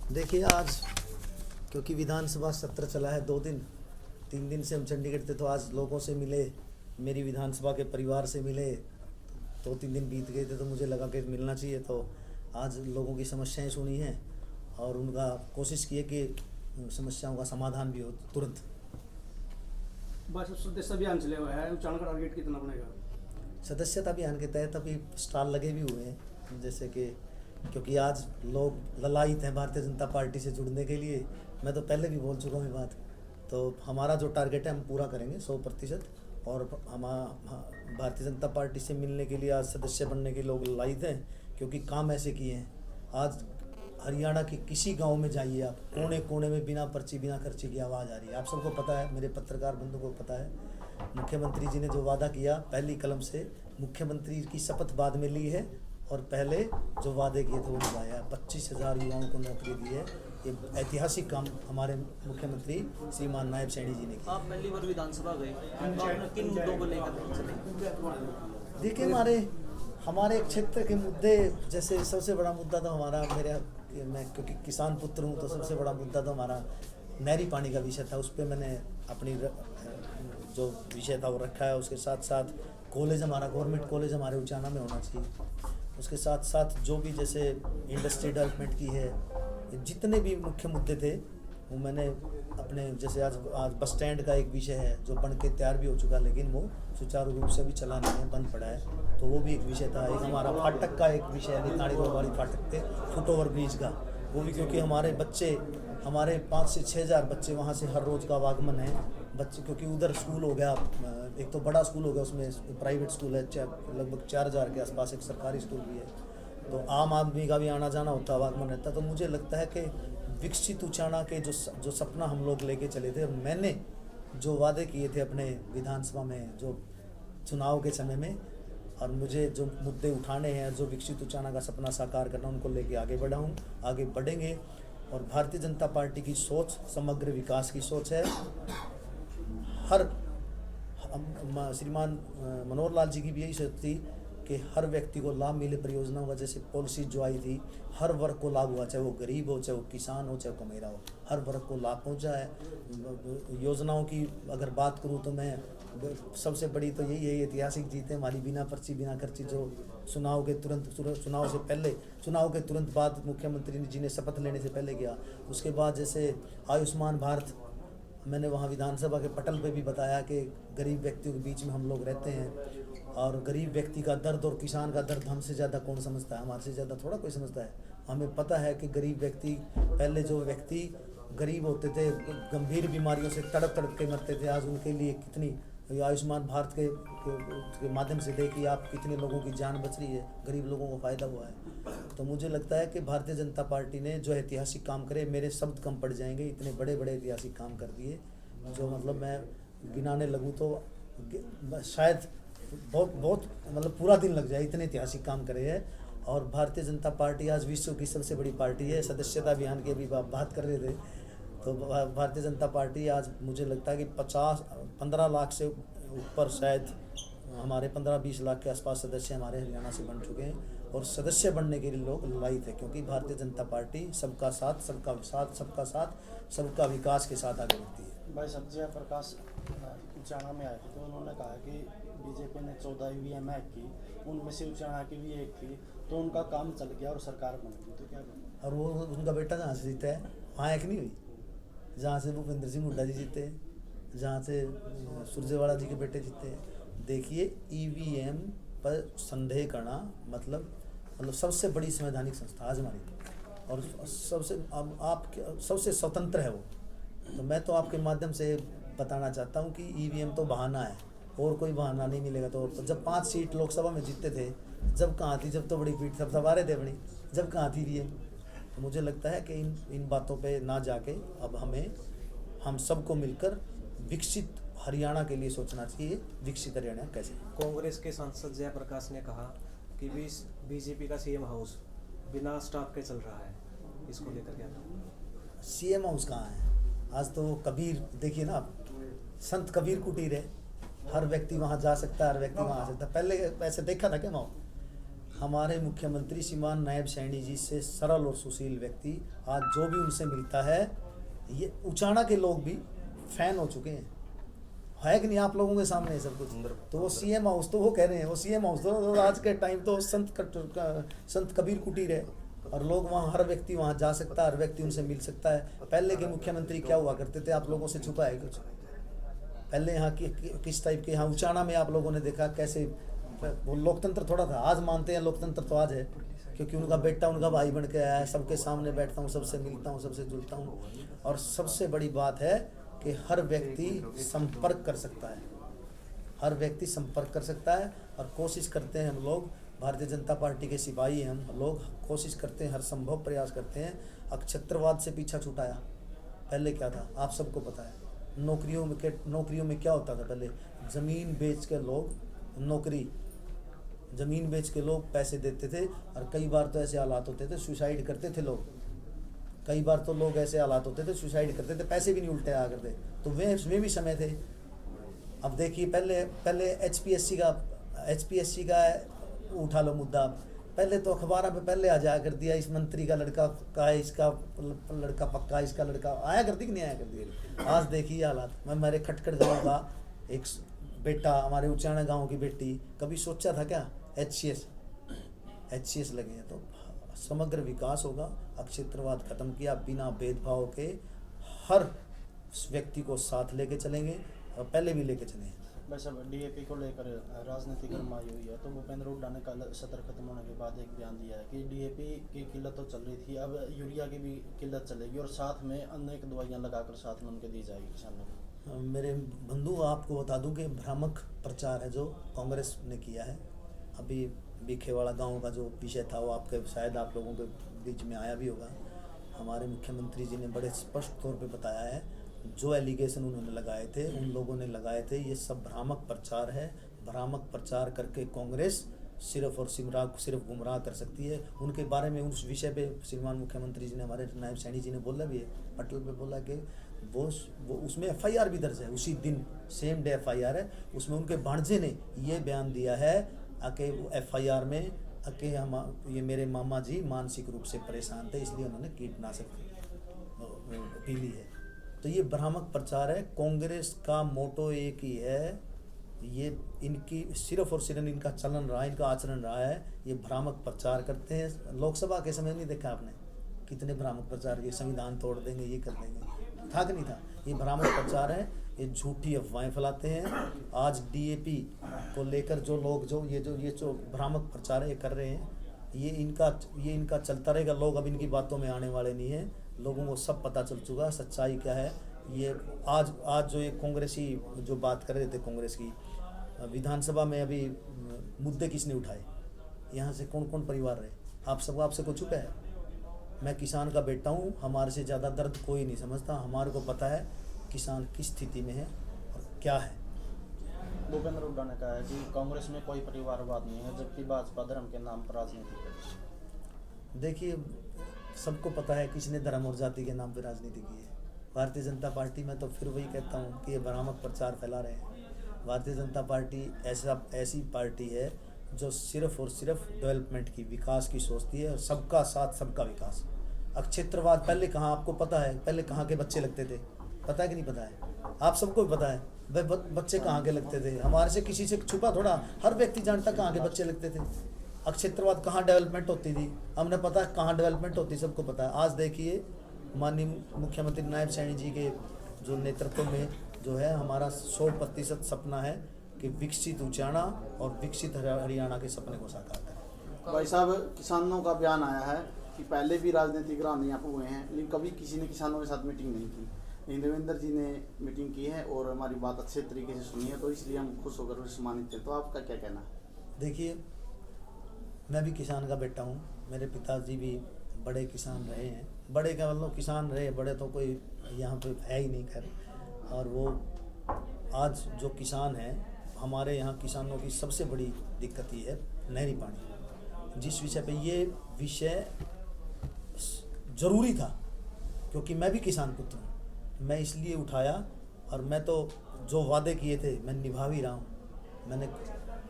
देखिए आज क्योंकि विधानसभा सत्र चला है 2 दिन, 3 दिन से हम चंडीगढ़ थे, तो आज लोगों से मिले, मेरी विधानसभा के परिवार से मिले। 2-3 दिन बीत गए थे तो मुझे लगा कि मिलना चाहिए, तो आज लोगों की समस्याएं सुनी हैं और उनका कोशिश की है कि समस्याओं का समाधान भी हो तुरंत। बस सदस्य अभियान चले हुए हैं, उच्चारण का टारगेट कितना बनेगा? सदस्यता अभियान के तहत अभी स्टॉल लगे भी हुए हैं, जैसे कि क्योंकि आज लोग ललायित हैं भारतीय जनता पार्टी से जुड़ने के लिए। मैं तो पहले भी बोल चुका हूँ ये बात। तो हमारा जो टारगेट है हम पूरा करेंगे 100%। और हम भारतीय जनता पार्टी से मिलने के लिए, आज सदस्य बनने के लोग ललायित हैं, क्योंकि काम ऐसे किए हैं। आज हरियाणा के किसी गांव में जाइए आप, कोने कोने में बिना पर्ची बिना खर्ची की आवाज़ आ रही है। आप सबको पता है, मेरे पत्रकार बंधु को पता है, मुख्यमंत्री जी ने जो वादा किया पहली कलम से, मुख्यमंत्री की शपथ बाद में ली है और पहले जो वादे किए थे वो निभाया। 25,000 युवाओं को नौकरी दी है। ये ऐतिहासिक काम हमारे मुख्यमंत्री श्रीमान नायब सैनी जी ने किया। आप पहली बार विधानसभा गए, तो आपने किन मुद्दों को लेकर चले? देखिए हमारे क्षेत्र के मुद्दे, जैसे सबसे बड़ा मुद्दा तो हमारा, मैं क्योंकि किसान पुत्र हूँ, तो सबसे बड़ा मुद्दा तो हमारा नहरी पानी का विषय था। उस पर मैंने अपनी जो विषय था वो रखा है। उसके साथ साथ कॉलेज, हमारा गवर्नमेंट कॉलेज हमारे उचाना में होना चाहिए। उसके साथ साथ जो भी जैसे इंडस्ट्री डेवलपमेंट की है, जितने भी मुख्य मुद्दे थे वो मैंने अपने, जैसे आज बस स्टैंड का एक विषय है जो बन के तैयार भी हो चुका, लेकिन वो सुचारू रूप से भी चला नहीं है, बंद पड़ा है, तो वो भी एक विषय था। एक हमारा फाटक का एक विषय है, निताड़ी वाली फाटक पे फुट ओवर ब्रिज का, वो भी क्योंकि हमारे बच्चे, हमारे 5 से 6 हज़ार बच्चे वहाँ से हर रोज़ का आवागमन है। बच्चे क्योंकि उधर स्कूल हो गया, एक तो बड़ा स्कूल हो गया, उसमें प्राइवेट स्कूल है, लगभग 4,000 के आसपास, एक सरकारी स्कूल भी है, तो आम आदमी का भी आना जाना होता, आवागमन रहता। तो मुझे लगता है कि विकसित उचाना के जो सपना हम लोग लेके चले थे, और मैंने जो वादे किए थे अपने विधानसभा में जो चुनाव के समय में, और मुझे जो मुद्दे उठाने हैं, जो विकसित उचाना का सपना साकार करना, उनको लेके आगे आगे बढ़ेंगे। और भारतीय जनता पार्टी की सोच समग्र विकास की सोच है। हर श्रीमान मनोहर लाल जी की भी यही सोच थी कि हर व्यक्ति को लाभ मिले परियोजनाओं का, जैसे पॉलिसी जो आई थी हर वर्ग को लाभ हुआ, चाहे वो गरीब हो, चाहे वो किसान हो, चाहे वो कमेरा हो, हर वर्ग को लाभ पहुंचा है। योजनाओं की अगर बात करूं तो मैं सबसे बड़ी तो यही है, ऐतिहासिक जीत है हमारी, बिना पर्ची बिना खर्ची, जो चुनाव के तुरंत बाद मुख्यमंत्री जी ने शपथ लेने से पहले किया। उसके बाद जैसे आयुष्मान भारत, मैंने वहाँ विधानसभा के पटल पे भी बताया कि गरीब व्यक्तियों के बीच में हम लोग रहते हैं, और गरीब व्यक्ति का दर्द और किसान का दर्द हमसे ज़्यादा कौन समझता है, हमारे से ज़्यादा थोड़ा कोई समझता है। हमें पता है कि गरीब व्यक्ति, पहले जो व्यक्ति गरीब होते थे, गंभीर बीमारियों से तड़प के मरते थे, आज उनके लिए कितनी आयुष्मान भारत के माध्यम से देखिए आप, कितने लोगों की जान बच रही है, गरीब लोगों को फ़ायदा हुआ है। तो मुझे लगता है कि भारतीय जनता पार्टी ने जो ऐतिहासिक काम करे, मेरे शब्द कम पड़ जाएंगे, इतने बड़े बड़े ऐतिहासिक काम कर दिए, जो मतलब मैं गिनाने लगूँ तो शायद बहुत मतलब पूरा दिन लग जाए, इतने ऐतिहासिक काम करे हैं। और भारतीय जनता पार्टी आज विश्व की सबसे बड़ी पार्टी है। सदस्यता अभियान की अभी बात कर रहे थे, तो भारतीय जनता पार्टी आज मुझे लगता है कि 15 लाख से ऊपर, शायद हमारे 15-20 लाख के आसपास सदस्य हमारे हरियाणा से बन चुके हैं, और सदस्य बनने के लिए लोग ललायित है, क्योंकि भारतीय जनता पार्टी सबका साथ सबका विकास के साथ आगे बढ़ती है। भाई साहब, जयप्रकाश उचाना में आए थे तो उन्होंने कहा कि बीजेपी ने 14 ईवीएम हैक की, उनमें से उचाना की भी एक थी, तो उनका काम चल गया और सरकार बन गई, तो क्या करें? और वो उनका बेटा जहाँ से जीता है वहाँ एक नहीं हुई, जहाँ से भूपेंद्र सिंह हुड्डा जी जीते हैं, जहाँ से सुरजेवाला जी के बेटे जीते हैं। देखिए ईवीएम पर संदेह करना मतलब सबसे बड़ी संवैधानिक संस्था आज हमारी, और सबसे स्वतंत्र है वो। तो मैं तो आपके माध्यम से बताना चाहता हूँ कि ईवीएम तो बहाना है, और कोई बहाना नहीं मिलेगा। तो जब 5 सीट लोकसभा में जीतते थे, जब कहाँ थी, जब तो बड़ी पीठ सब दबा रहे थे अपनी, जब कहाँ थी ईवीएम। तो मुझे लगता है कि इन बातों पे ना जाके अब हम सबको मिलकर विकसित हरियाणा के लिए सोचना चाहिए। विकसित हरियाणा कैसे? कांग्रेस के सांसद जयप्रकाश ने कहा कि बीजेपी का सीएम हाउस बिना स्टाफ के चल रहा है, इसको लेकर क्या कहा? सीएम हाउस कहाँ है? आज तो कबीर, देखिए ना, संत कबीर कुटीर है, हर व्यक्ति वहाँ जा सकता है, हर व्यक्ति वहाँ आ सकता है। पहले ऐसे देखा था क्या वहाँ? हमारे मुख्यमंत्री श्रीमान नायब सैनी जी से सरल और सुशील व्यक्ति, आज जो भी उनसे मिलता है, ये उचाना के लोग भी फैन हो चुके हैं। है कि नहीं आप लोगों के सामने है सब कुछ। तो वो सीएम हाउस तो वो कह रहे हैं, वो सीएम हाउस तो आज के टाइम तो संत कबीर कुटीर है, और लोग वहाँ, हर व्यक्ति वहाँ जा सकता है, हर व्यक्ति उनसे मिल सकता है। पहले के मुख्यमंत्री क्या हुआ करते थे, आप लोगों से छुपा है कुछ? पहले यहाँ की किस टाइप के, यहाँ उचाना में आप लोगों ने देखा कैसे वो लोकतंत्र थोड़ा था। आज मानते हैं लोकतंत्र तो आज है, क्योंकि उनका बेटा उनका भाई बन के आया है, सबके सामने बैठता हूँ, सबसे मिलता हूँ, सबसे जुड़ता हूँ। और सबसे बड़ी बात है कि हर व्यक्ति संपर्क कर सकता है, हर व्यक्ति संपर्क कर सकता है। और कोशिश करते हैं हम लोग, भारतीय जनता पार्टी के सिपाही हैं हम लोग, कोशिश करते हैं, हर संभव प्रयास करते हैं। अक्षत्रवाद से पीछा छुटाया। पहले क्या था आप सबको पता है, नौकरियों में क्या होता था पहले, ज़मीन बेच के लोग ज़मीन बेच के लोग पैसे देते थे। और कई बार तो ऐसे हालात होते थे सुसाइड करते थे लोग, कई बार तो लोग ऐसे हालात होते थे सुसाइड करते थे, पैसे भी नहीं उल्टे आ करते। तो वे भी समय थे। अब देखिए पहले एचपीएससी का उठा लो मुद्दा, पहले तो अखबार में पहले आ जाया कर दिया, इस मंत्री का लड़का का है, इसका लड़का पक्का, इसका लड़का आया करती कि नहीं आया करती। आज देखिए हालात। मैं मेरे खटखट गाँव का एक बेटा, हमारे उचाना गांव की बेटी, कभी सोचा था क्या एचसीएस लगे हैं तो समग्र विकास होगा। अक्षत्रवाद खत्म किया, बिना भेदभाव के हर व्यक्ति को साथ लेके चलेंगे, और पहले भी लेके चले हैं। वैसे डीएपी को लेकर राजनीति गरमाई हुई है, तो भूपेंद्र हुड्डा ने कल सत्र खत्म होने के बाद एक बयान दिया है कि डीएपी की किल्लत तो चल रही थी, अब यूरिया की भी किल्लत चलेगी, और साथ में अनेक दवाइयाँ लगाकर साथ में उनके दी जाएगी किसानों को। मेरे बंधु, आपको बता दूं कि भ्रामक प्रचार है जो कांग्रेस ने किया है। अभी बीखेवाड़ा गांव का जो विषय था वो आपके शायद आप लोगों के बीच में आया भी होगा। हमारे मुख्यमंत्री जी ने बड़े स्पष्ट तौर पे बताया है, जो एलिगेशन उन्होंने लगाए थे, उन लोगों ने लगाए थे, ये सब भ्रामक प्रचार है। भ्रामक प्रचार करके कांग्रेस सिर्फ गुमराह कर सकती है। उनके बारे में उस विषय पे श्रीमान मुख्यमंत्री जी ने, हमारे नायब सैनी जी ने बोला भी है, पटल पे बोला कि वो उसमें एफआईआर भी दर्ज है, उसी दिन सेम डे एफआईआर है। उसमें उनके भांजे ने ये बयान दिया है कि वो एफआईआर में कि ये मेरे मामा जी मानसिक रूप से परेशान थे, इसलिए उन्होंने कीटनाशक पी ली है। तो ये भ्रामक प्रचार है। कांग्रेस का मोटो एक ही है, ये इनकी सिर्फ और सिर्फ इनका चलन रहा है, इनका आचरण रहा है, ये भ्रामक प्रचार करते हैं। लोकसभा के समय नहीं देखा आपने कितने भ्रामक प्रचार किए, संविधान तोड़ देंगे, ये कर देंगे, था कि नहीं था। ये भ्रामक प्रचार है, ये झूठी अफवाहें फैलाते हैं। आज डीएपी को लेकर जो लोग ये जो भ्रामक प्रचार है ये कर रहे हैं, ये इनका चलता रहेगा। लोग अब इनकी बातों में आने वाले नहीं हैं, लोगों को सब पता चल चुका सच्चाई क्या है। ये आज जो ये कांग्रेसी जो बात कर रहे थे, कांग्रेस की विधानसभा में अभी मुद्दे किसने उठाए, यहाँ से कौन कौन परिवार रहे, आपसे को चुका है। मैं किसान का बेटा हूँ, हमारे से ज़्यादा दर्द कोई नहीं समझता। हमारे को पता है किसान किस स्थिति में है और क्या है। भूपेंद्र हुड्डा ने कहा है कि कांग्रेस में कोई परिवारवाद नहीं है, जबकि भाजपा धर्म के नाम पर राजनीति करे। देखिए, सबको पता है किसने धर्म और जाति के नाम पर राजनीति की है। भारतीय जनता पार्टी में तो फिर वही कहता हूँ कि ये भ्रामक प्रचार फैला रहे हैं। भारतीय जनता पार्टी ऐसी पार्टी है जो सिर्फ और सिर्फ डेवलपमेंट की, विकास की सोचती है, और सबका साथ सबका विकास। अक्षत्रवाद पहले कहाँ, आपको पता है पहले कहाँ के बच्चे लगते थे, पता है कि नहीं पता है? आप सबको भी पता है भाई बच्चे कहाँ के लगते थे। हमारे से किसी से छुपा थोड़ा, हर व्यक्ति जानता कहाँ के बच्चे लगते थे। अक्षत्रवाद कहाँ डेवलपमेंट होती थी, हमने पता है कहाँ डेवलपमेंट होती, सबको पता है। आज देखिए माननीय मुख्यमंत्री नायब सैनी जी के जो नेतृत्व में जो है हमारा 100% सपना है कि विकसित उचाना और विकसित हरियाणा के सपने को साकार करें। भाई साहब, किसानों का बयान आया है कि पहले भी राजनीतिक ग्राम यहाँ पर हुए हैं, लेकिन कभी किसी ने किसानों के साथ मीटिंग नहीं की। देवेंद्र जी ने मीटिंग की है और हमारी बात अच्छे तरीके से सुनी है, तो इसलिए हम खुश होकर सम्मानित थे। तो आपका क्या कहना है? देखिए, मैं भी किसान का बेटा हूँ, मेरे पिताजी भी बड़े किसान रहे हैं। बड़े क्या मतलब किसान रहे, बड़े तो कोई यहाँ पे है ही नहीं खैर। और वो आज जो किसान हैं, हमारे यहाँ किसानों की सबसे बड़ी दिक्कत ये है नहरी पानी। जिस विषय पे ये विषय ज़रूरी था, क्योंकि मैं भी किसान पुत्र हूँ, मैं इसलिए उठाया। और मैं तो जो वादे किए थे मैं निभा भी रहा हूँ।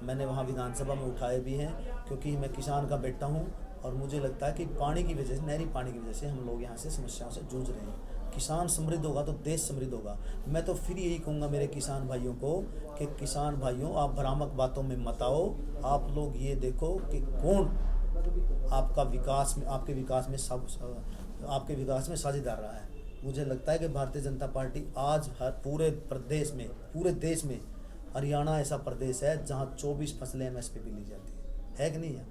मैंने वहाँ विधानसभा में उठाए भी हैं, क्योंकि मैं किसान का बेटा हूँ और मुझे लगता है कि पानी की वजह से, नहरी पानी की वजह से हम लोग यहाँ से समस्याओं से जूझ रहे हैं। किसान समृद्ध होगा तो देश समृद्ध होगा। मैं तो फिर यही कहूँगा मेरे किसान भाइयों को कि किसान भाइयों, आप भ्रामक बातों में मत आओ। आप लोग ये देखो कि कौन आपका विकास में, आपके विकास में साझेदार रहा है। मुझे लगता है कि भारतीय जनता पार्टी आज हर पूरे देश में हरियाणा ऐसा प्रदेश है जहाँ 24 फसलें MSP पे ली जाती है कि नहीं है?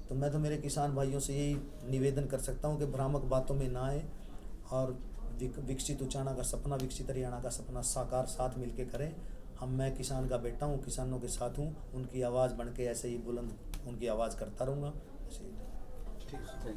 तो मैं तो मेरे किसान भाइयों से यही निवेदन कर सकता हूँ कि भ्रामक बातों में ना आए और विकसित उचाना का सपना, विकसित हरियाणा का सपना साकार साथ मिलके करें। मैं किसान का बेटा हूँ, किसानों के साथ हूँ, उनकी आवाज़ बन के ऐसे ही बुलंद उनकी आवाज़ करता रहूँगा। ठीक है, थैंक यू।